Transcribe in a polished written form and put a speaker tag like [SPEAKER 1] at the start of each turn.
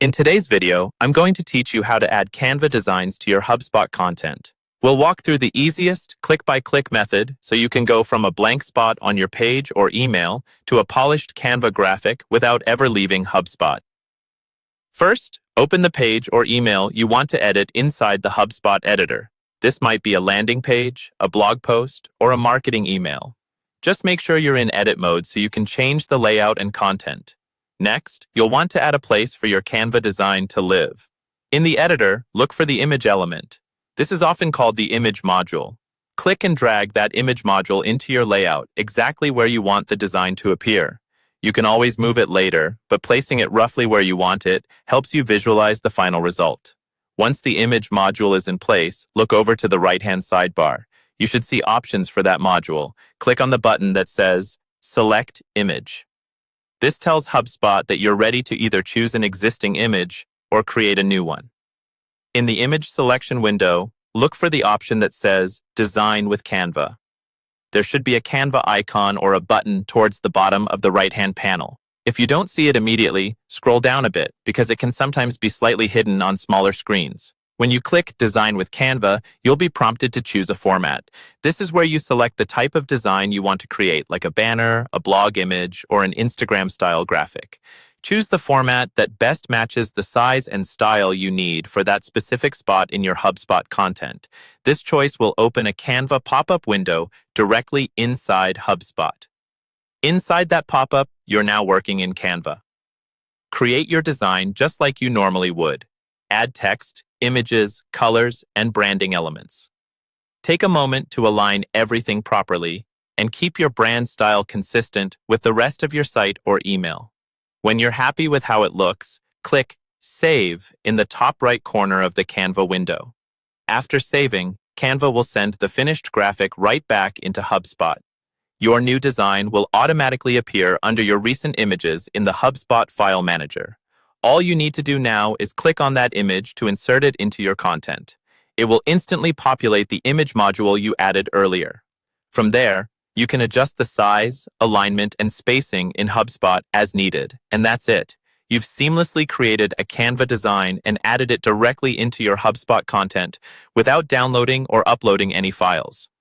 [SPEAKER 1] In today's video, I'm going to teach you how to add Canva designs to your HubSpot content. We'll walk through the easiest click-by-click method so you can go from a blank spot on your page or email to a polished Canva graphic without ever leaving HubSpot. First, open the page or email you want to edit inside the HubSpot editor. This might be a landing page, a blog post, or a marketing email. Just make sure you're in edit mode so you can change the layout and content. Next, you'll want to add a place for your Canva design to live. In the editor, look for the image element. This is often called the image module. Click and drag that image module into your layout exactly where you want the design to appear. You can always move it later, but placing it roughly where you want it helps you visualize the final result. Once the image module is in place, look over to the right-hand sidebar. You should see options for that module. Click on the button that says Select Image. This tells HubSpot that you're ready to either choose an existing image or create a new one. In the image selection window, look for the option that says Design with Canva. There should be a Canva icon or a button towards the bottom of the right-hand panel. If you don't see it immediately, scroll down a bit because it can sometimes be slightly hidden on smaller screens. When you click Design with Canva, you'll be prompted to choose a format. This is where you select the type of design you want to create, like a banner, a blog image, or an Instagram-style graphic. Choose the format that best matches the size and style you need for that specific spot in your HubSpot content. This choice will open a Canva pop-up window directly inside HubSpot. Inside that pop-up, you're now working in Canva. Create your design just like you normally would. Add text, images, colors, and branding elements. Take a moment to align everything properly and keep your brand style consistent with the rest of your site or email. When you're happy with how it looks, click Save in the top right corner of the Canva window. After saving, Canva will send the finished graphic right back into HubSpot. Your new design will automatically appear under your recent images in the HubSpot file manager. All you need to do now is click on that image to insert it into your content. It will instantly populate the image module you added earlier. From there, you can adjust the size, alignment, and spacing in HubSpot as needed, and that's it. You've seamlessly created a Canva design and added it directly into your HubSpot content without downloading or uploading any files.